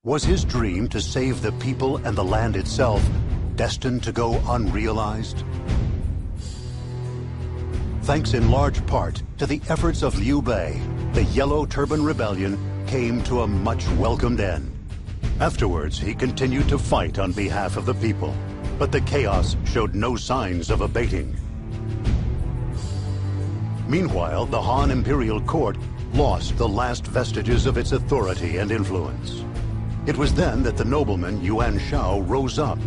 Was his dream to save the people and the land itself destined to go unrealized? Thanks in large part to the efforts of Liu Bei, the Yellow Turban Rebellion came to a much welcomed end. Afterwards, he continued to fight on behalf of the people, but the chaos showed no signs of abating. Meanwhile, the Han Imperial Court lost the last vestiges of its authority and influence. It was then that the nobleman Yuan Shao rose up.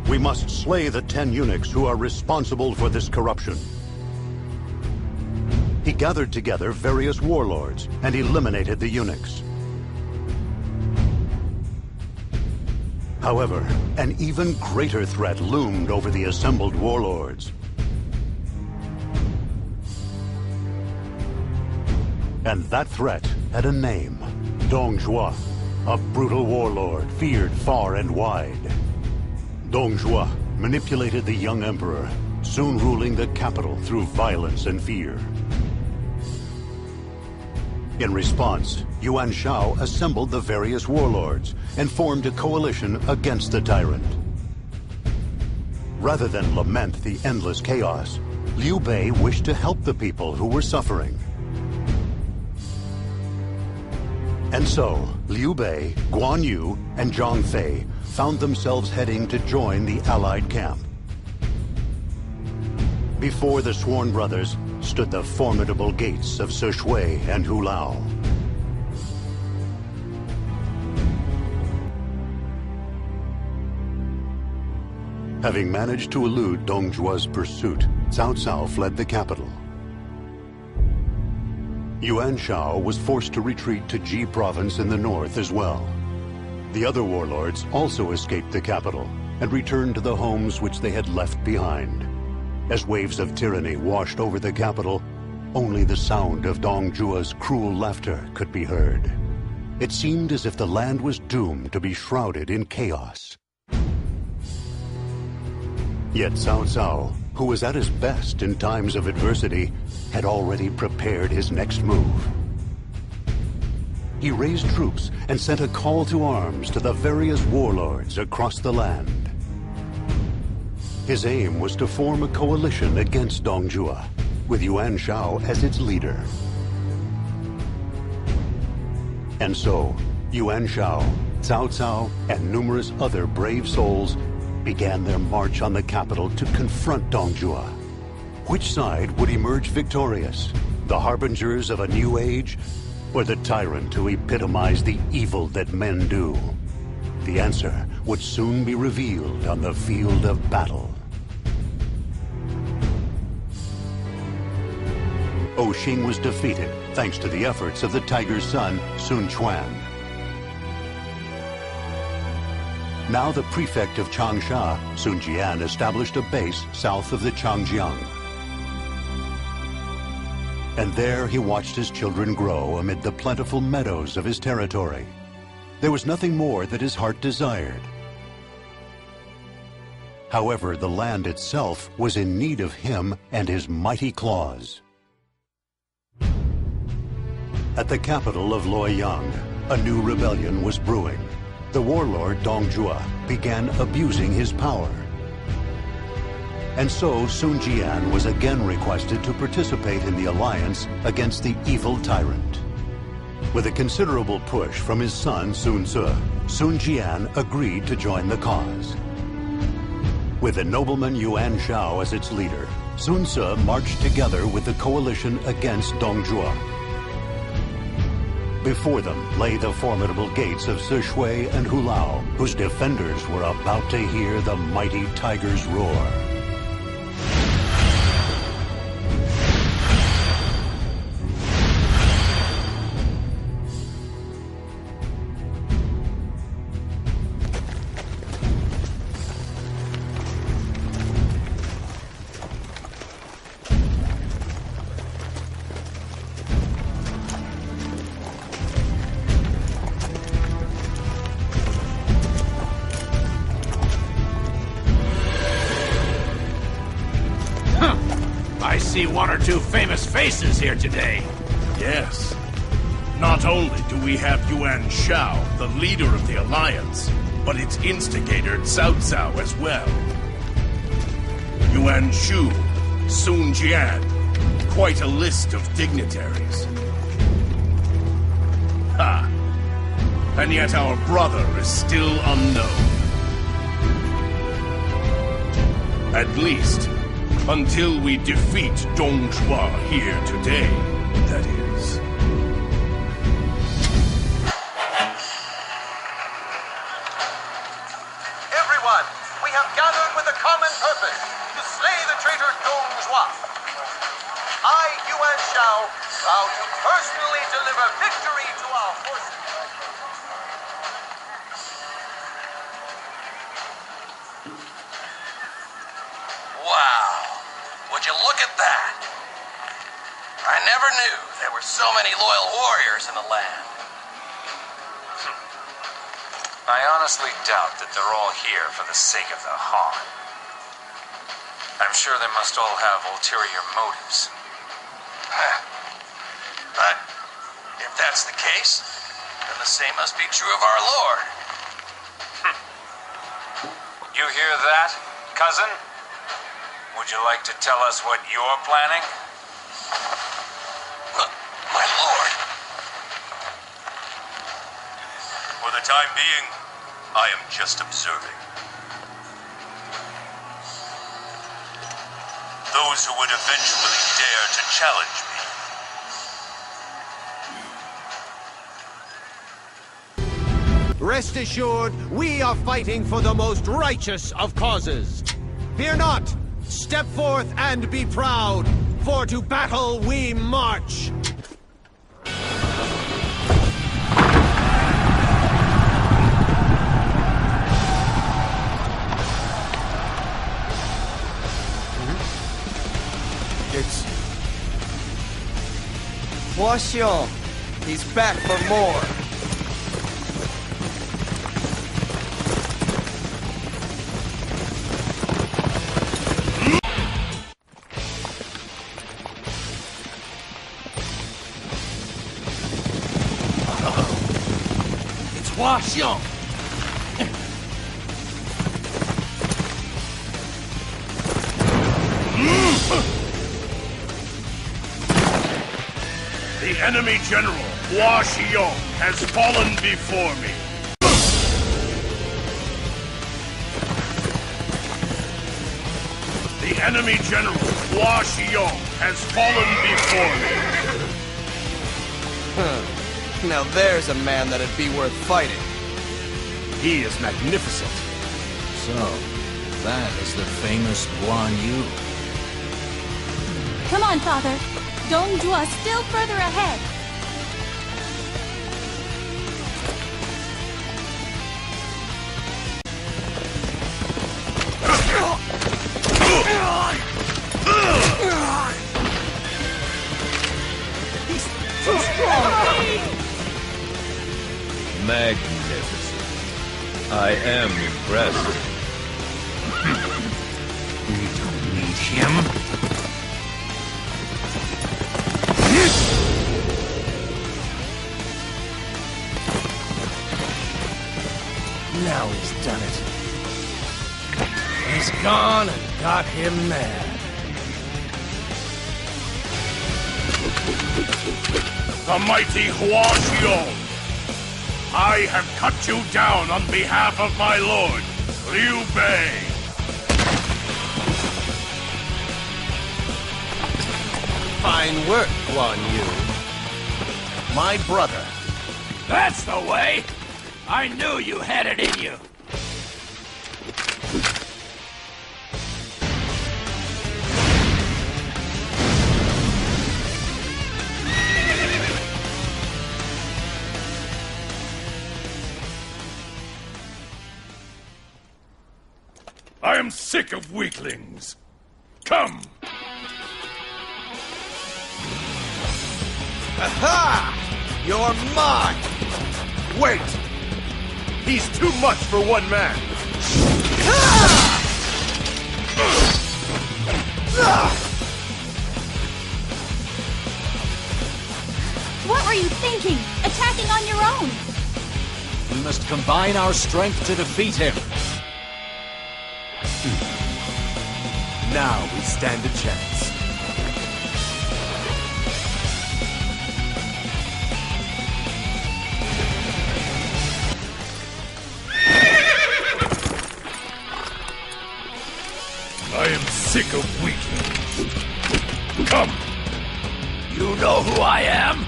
We must slay the 10 eunuchs who are responsible for this corruption. He gathered together various warlords and eliminated the eunuchs. However, an even greater threat loomed over the assembled warlords. And that threat had a name, Dong Zhuo, a brutal warlord feared far and wide. Dong Zhuo manipulated the young emperor, soon ruling the capital through violence and fear. In response, Yuan Shao assembled the various warlords and formed a coalition against the tyrant. Rather than lament the endless chaos, Liu Bei wished to help the people who were suffering. And so, Liu Bei, Guan Yu, and Zhang Fei found themselves heading to join the Allied camp. Before the sworn brothers stood the formidable gates of Sishui and Hulao. Having managed to elude Dong Zhuo's pursuit, Cao Cao fled the capital. Yuan Shao was forced to retreat to Ji province in the north as well. The other warlords also escaped the capital and returned to the homes which they had left behind. As waves of tyranny washed over the capital, only the sound of Dong Zhuo's cruel laughter could be heard. It seemed as if the land was doomed to be shrouded in chaos. Yet Cao Cao, who was at his best in times of adversity, had already prepared his next move. He raised troops and sent a call to arms to the various warlords across the land. His aim was to form a coalition against Dong Zhuo, with Yuan Shao as its leader. And so, Yuan Shao, Cao Cao, and numerous other brave souls began their march on the capital to confront Dong Zhuo. Which side would emerge victorious? The harbingers of a new age, or the tyrant who epitomized the evil that men do? The answer would soon be revealed on the field of battle. Oxing was defeated thanks to the efforts of the tiger's son, Sun Quan. Now the prefect of Changsha, Sun Jian, established a base south of the Changjiang. And there he watched his children grow amid the plentiful meadows of his territory. There was nothing more that his heart desired. However, the land itself was in need of him and his mighty claws. At the capital of Luoyang, a new rebellion was brewing. The warlord Dong Zhuo began abusing his power. And so Sun Jian was again requested to participate in the alliance against the evil tyrant. With a considerable push from his son Sun Ce, Sun Jian agreed to join the cause. With the nobleman Yuan Shao as its leader, Sun Ce marched together with the coalition against Dong Zhuo. Before them lay the formidable gates of Sishui and Hulao, whose defenders were about to hear the mighty tiger's roar. I see one or two famous faces here today. Yes. Not only do we have Yuan Shao, the leader of the Alliance, but its instigator Cao Cao as well. Yuan Shu, Sun Jian, quite a list of dignitaries. Ha! And yet our brother is still unknown. At least, until we defeat Dong Zhuo here today, that is. Everyone, we have gathered with a common purpose, to slay the traitor Dong Zhuo. I, Yuan Shao, vow to personally deliver victory to our forces. Wow, would you look at that? I never knew there were so many loyal warriors in the land. I honestly doubt that they're all here for the sake of the Han. I'm sure they must all have ulterior motives. But if that's the case, then the same must be true of our Lord. You hear that, cousin? Would you like to tell us what you're planning? My Lord. For the time being, I am just observing. Those who would eventually dare to challenge me. Rest assured, we are fighting for the most righteous of causes. Fear not! Step forth and be proud, for to battle we march! It's... Hua Xiong. He's back for more. Hua Xiong! The enemy general, Hua Xiong, has fallen before me. The enemy general, Hua Xiong, has fallen before me. Now there's a man that'd be worth fighting. He is magnificent. So, that is the famous Guan Yu. Come on, Father. Dong Zhuo is still further ahead. He's too strong! Magnificent. I am impressed. We don't need him. Now he's done it. He's gone and got him mad. The mighty Hua Xiong! I have cut you down on behalf of my lord, Liu Bei! Fine work, Guan Yu. My brother. That's the way! I knew you had it in you! I am sick of weaklings. Come! Aha! You're mine! Wait! He's too much for one man! What are you thinking? Attacking on your own! We must combine our strength to defeat him. Now we stand a chance. I am sick of waiting. Come! You know who I am?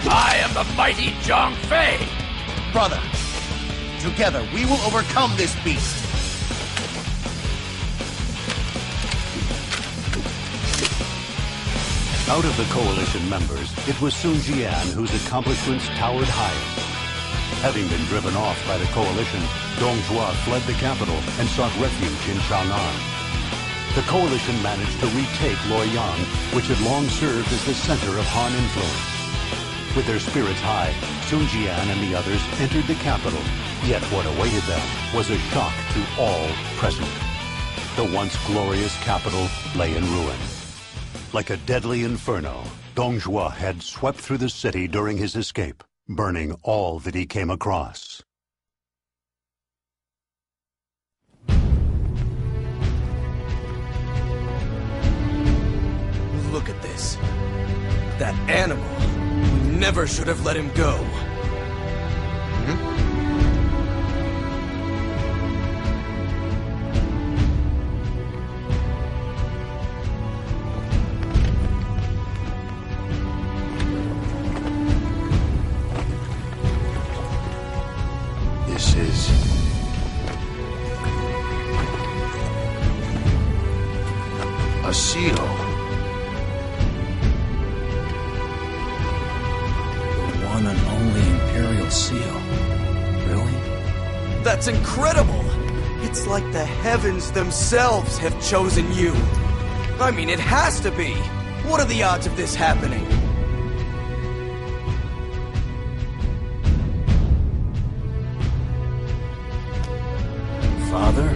I am the mighty Zhang Fei! Brother, together we will overcome this beast! Out of the coalition members, it was Sun Jian whose accomplishments towered highest. Having been driven off by the coalition, Dong Zhuo fled the capital and sought refuge in Chang'an. The coalition managed to retake Luoyang, which had long served as the center of Han influence. With their spirits high, Sun Jian and the others entered the capital, yet what awaited them was a shock to all present. The once glorious capital lay in ruin. Like a deadly inferno, Dong Zhuo had swept through the city during his escape, burning all that he came across. Look at this. That animal. We never should have let him go. This is... a seal. One and only Imperial seal. Really? That's incredible! It's like the heavens themselves have chosen you. I mean, it has to be. What are the odds of this happening? Father?